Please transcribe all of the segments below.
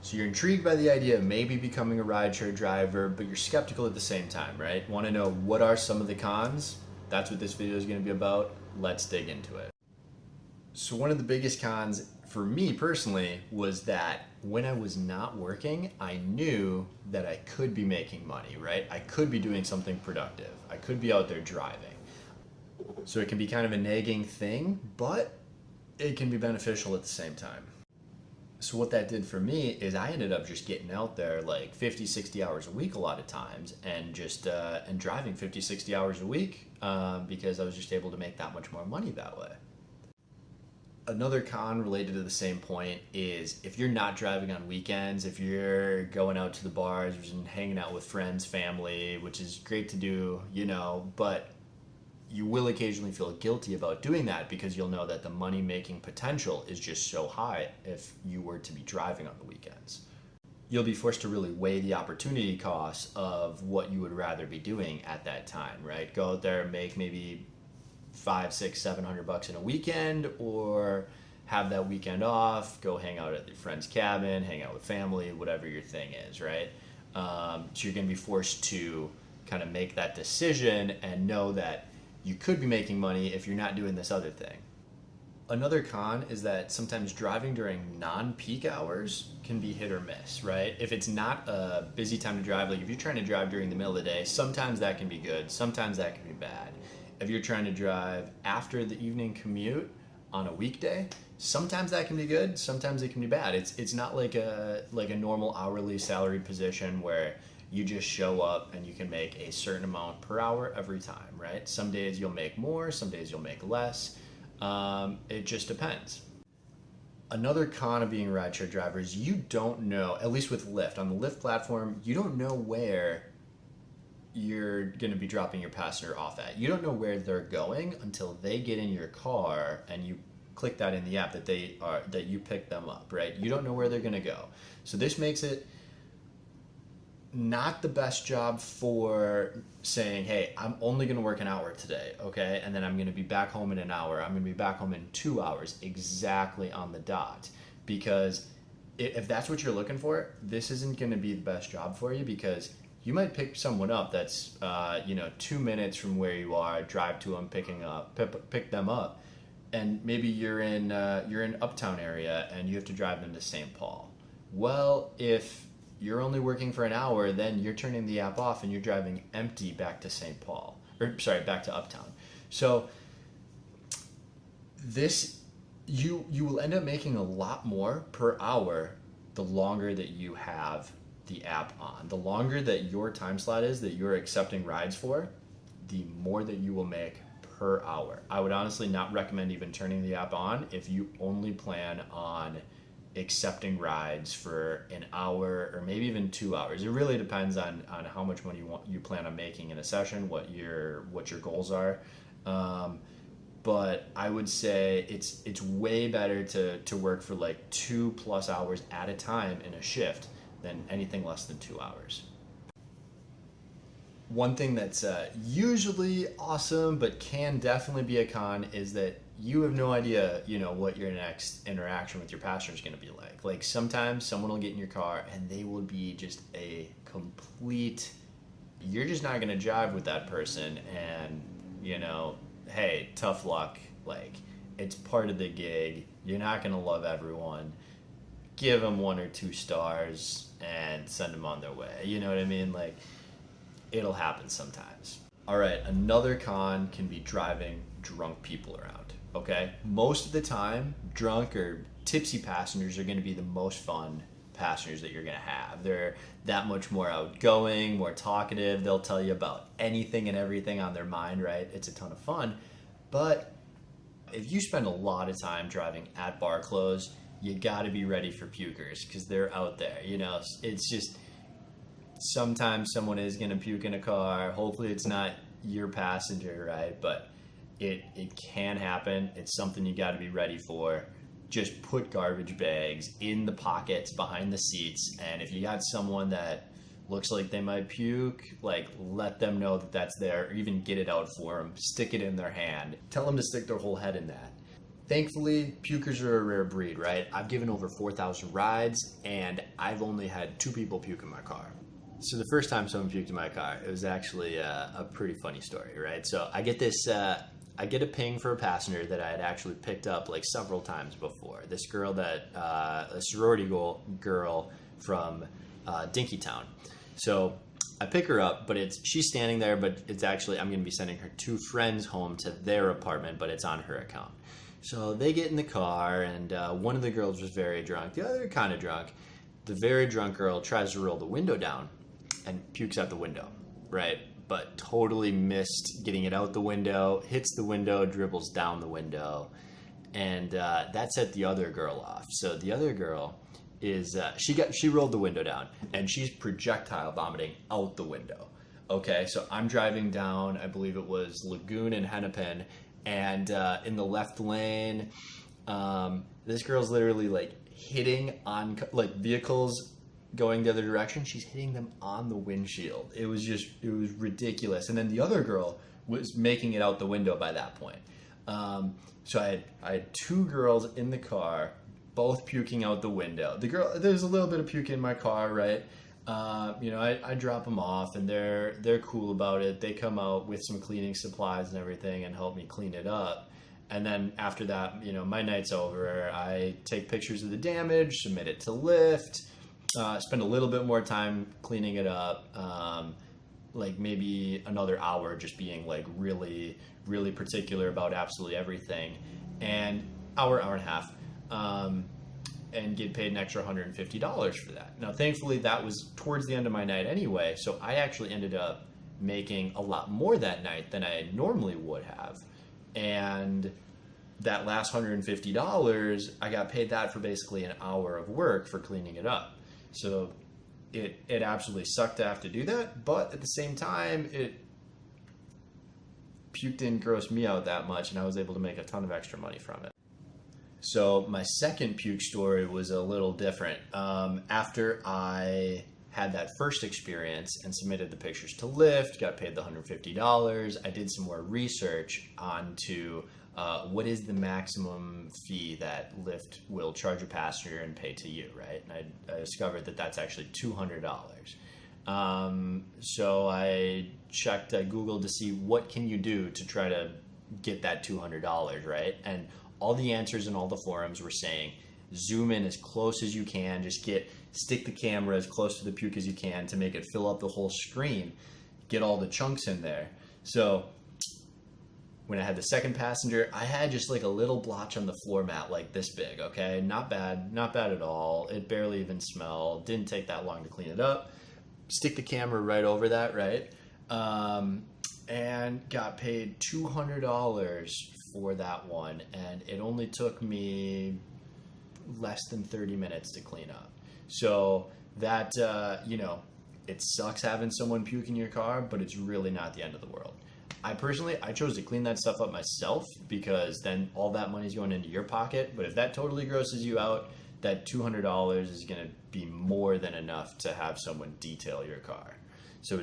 So you're intrigued by the idea of maybe becoming a rideshare driver, but you're skeptical at the same time, right? Want to know what are some of the cons? That's what this video is going to be about. Let's dig into it. So one of the biggest cons for me personally was that when I was not working, I knew that I could be making money, right? I could be doing something productive. I could be out there driving. So it can be kind of a nagging thing, but it can be beneficial at the same time. So what that did for me is I ended up just getting out there like 50, 60 hours a week a lot of times and just and driving 50, 60 hours a week because I was just able to make that much more money that way. Another con related to the same point is if you're not driving on weekends, if you're going out to the bars and hanging out with friends, family, which is great to do, you know, but you will occasionally feel guilty about doing that because you'll know that the money making potential is just so high if you were to be driving on the weekends. You'll be forced to really weigh the opportunity costs of what you would rather be doing at that time, right? Go out there and make maybe $500, $600, $700 in a weekend, or have that weekend off, go hang out at your friend's cabin, hang out with family, whatever your thing is, right? So you're gonna be forced to kind of make that decision and know that you could be making money if you're not doing this other thing. Another con is that sometimes driving during non-peak hours can be hit or miss, right? If it's not a busy time to drive, like if you're trying to drive during the middle of the day, sometimes that can be good, sometimes that can be bad. If you're trying to drive after the evening commute on a weekday, sometimes that can be good, sometimes it can be bad. It's not like a normal hourly salary position where you just show up and you can make a certain amount per hour every time, right? Some days you'll make more, some days you'll make less. It just depends. Another con of being a rideshare driver is you don't know, at least with Lyft, on the Lyft platform, you don't know where you're going to be dropping your passenger off at. You don't know where they're going until they get in your car and you click that in the app that you pick them up, right? You don't know where they're going to go. So this makes it not the best job for saying, hey, I'm only going to work an hour today, okay? And then I'm going to be back home in an hour. I'm going to be back home in 2 hours, exactly on the dot. Because if that's what you're looking for, this isn't going to be the best job for you, because you might pick someone up that's 2 minutes from where you are, drive to them, pick them up, and maybe you're in uptown area and you have to drive them to St. Paul. Well, if you're only working for an hour, then you're turning the app off and you're driving empty back to St. Paul, back to uptown. So this, you will end up making a lot more per hour the longer that you have the app on. The longer that your time slot is that you're accepting rides for, the more that you will make per hour. I would honestly not recommend even turning the app on if you only plan on accepting rides for an hour or maybe even 2 hours. It really depends on how much money you plan on making in a session, what your goals are. But I would say it's way better to work for like 2+ hours at a time in a shift than anything less than 2 hours. One thing that's usually awesome but can definitely be a con is that you have no idea, what your next interaction with your passenger is going to be like. Like sometimes someone will get in your car and they will be just a complete, you're just not going to jive with that person, and hey, tough luck. Like, it's part of the gig. You're not going to love everyone. Give them 1 or 2 stars and send them on their way. You know what I mean? Like, it'll happen sometimes. All right, another con can be driving drunk people around, okay? Most of the time, drunk or tipsy passengers are gonna be the most fun passengers that you're gonna have. They're that much more outgoing, more talkative. They'll tell you about anything and everything on their mind, right? It's a ton of fun. But if you spend a lot of time driving at bar close, you gotta be ready for pukers because they're out there. It's just, sometimes someone is gonna puke in a car. Hopefully it's not your passenger, right? But it can happen. It's something you gotta be ready for. Just put garbage bags in the pockets behind the seats, and if you got someone that looks like they might puke, like, let them know that that's there, or even get it out for them, stick it in their hand, tell them to stick their whole head in that. Thankfully, pukers are a rare breed, right? I've given over 4,000 rides, and I've only had 2 people puke in my car. So the first time someone puked in my car, it was actually a pretty funny story, right? So I get this, I get a ping for a passenger that I had actually picked up like several times before. This girl that, a sorority girl from Dinkytown. So I pick her up, but she's standing there, but it's actually, I'm gonna be sending her 2 friends home to their apartment, but it's on her account. So they get in the car, and one of the girls was very drunk, the other kind of drunk. The very drunk girl tries to roll the window down and pukes out the window, right? But totally missed getting it out the window, hits the window, dribbles down the window, and that set the other girl off. So the other girl is, she rolled the window down, and she's projectile vomiting out the window. Okay, so I'm driving down, I believe it was Lagoon and Hennepin, and in the left lane, this girl's literally like hitting on like vehicles going the other direction. She's hitting them on the windshield. It was ridiculous. And then the other girl was making it out the window by that point. So I had 2 girls in the car, both puking out the window. There's a little bit of puke in my car, right? You know, I drop them off, and they're cool about it. They come out with some cleaning supplies and everything and help me clean it up. And then after that, you know, my night's over. I take pictures of the damage, submit it to Lyft, spend a little bit more time cleaning it up, like maybe another hour just being like really, really particular about absolutely everything, and hour and a half. And get paid an extra $150 for that. Now, thankfully, that was towards the end of my night anyway, so I actually ended up making a lot more that night than I normally would have. And that last $150, I got paid that for basically an hour of work for cleaning it up. So it absolutely sucked to have to do that, but at the same time, puke didn't gross me out that much, and I was able to make a ton of extra money from it. So my second puke story was a little different. After I had that first experience and submitted the pictures to Lyft, got paid the $150, I did some more research onto what is the maximum fee that Lyft will charge a passenger and pay to you, right? And I discovered that that's actually $200. So I checked, I Googled to see what can you do to try to get that $200, right? And all the answers in all the forums were saying, zoom in as close as you can, just stick the camera as close to the puke as you can to make it fill up the whole screen, get all the chunks in there. So when I had the second passenger, I had just like a little blotch on the floor mat like this big, okay? Not bad at all. It barely even smelled, didn't take that long to clean it up. Stick the camera right over that, right? And got paid $200 for that one, and it only took me less than 30 minutes to clean up. So that, you know, it sucks having someone puke in your car, but it's really not the end of the world. I chose to clean that stuff up myself, because then all that money's going into your pocket. But if that totally grosses you out, that $200 is going to be more than enough to have someone detail your car. So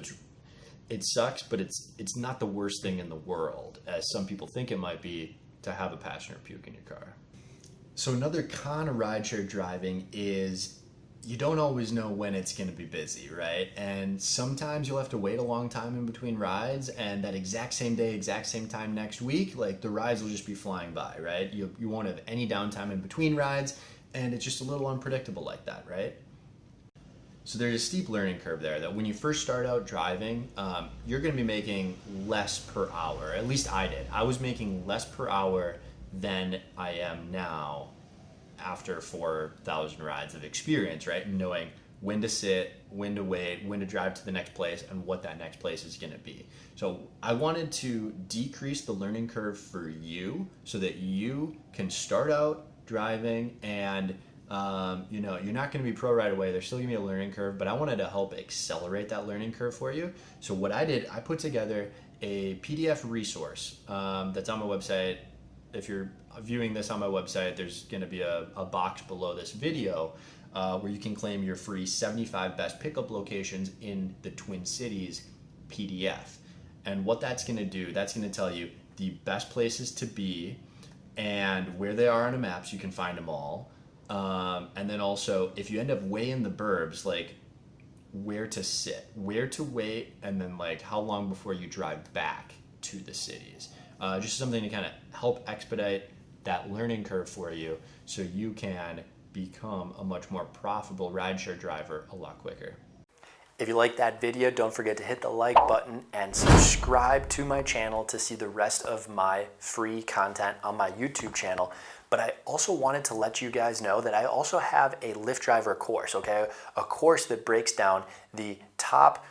it sucks, but it's not the worst thing in the world, as some people think it might be, to have a passenger puke in your car. So another con of rideshare driving is you don't always know when it's going to be busy, right? And sometimes you'll have to wait a long time in between rides, and that exact same day, exact same time next week, like the rides will just be flying by, right? You won't have any downtime in between rides, and it's just a little unpredictable like that, right? So there's a steep learning curve there that when you first start out driving, you're going to be making less per hour. At least I did. I was making less per hour than I am now after 4,000 rides of experience, right? Knowing when to sit, when to wait, when to drive to the next place, and what that next place is going to be. So I wanted to decrease the learning curve for you so that you can start out driving and you know, you're not going to be pro right away. There's still going to be a learning curve, but I wanted to help accelerate that learning curve for you. So what I did, I put together a PDF resource that's on my website. If you're viewing this on my website, there's going to be a box below this video where you can claim your free 75 best pickup locations in the Twin Cities PDF. And what that's going to do, that's going to tell you the best places to be and where they are on a map so you can find them all. And then also, if you end up way in the burbs, like where to sit, where to wait, and then like how long before you drive back to the cities. Just something to kind of help expedite that learning curve for you so you can become a much more profitable rideshare driver a lot quicker. If you like that video, don't forget to hit the like button and subscribe to my channel to see the rest of my free content on my YouTube channel. But I also wanted to let you guys know that I also have a Lyft Driver course, okay? A course that breaks down the top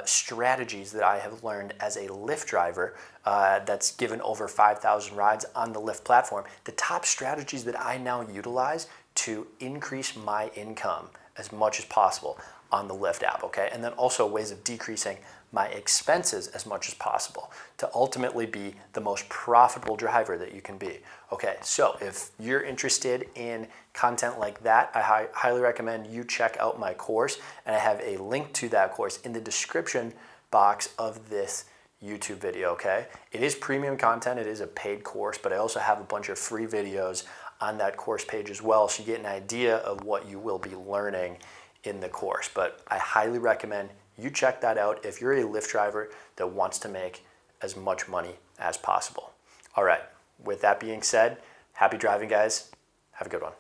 strategies that I have learned as a Lyft driver that's given over 5,000 rides on the Lyft platform. The top strategies that I now utilize to increase my income as much as possible on the Lyft app, okay? And then also ways of decreasing my expenses as much as possible to ultimately be the most profitable driver that you can be. Okay, so if you're interested in content like that, I highly recommend you check out my course, and I have a link to that course in the description box of this YouTube video, okay? It is premium content, it is a paid course, but I also have a bunch of free videos on that course page as well, so you get an idea of what you will be learning in the course. But I highly recommend you check that out if you're a Lyft driver that wants to make as much money as possible. All right, with that being said, happy driving, guys. Have a good one.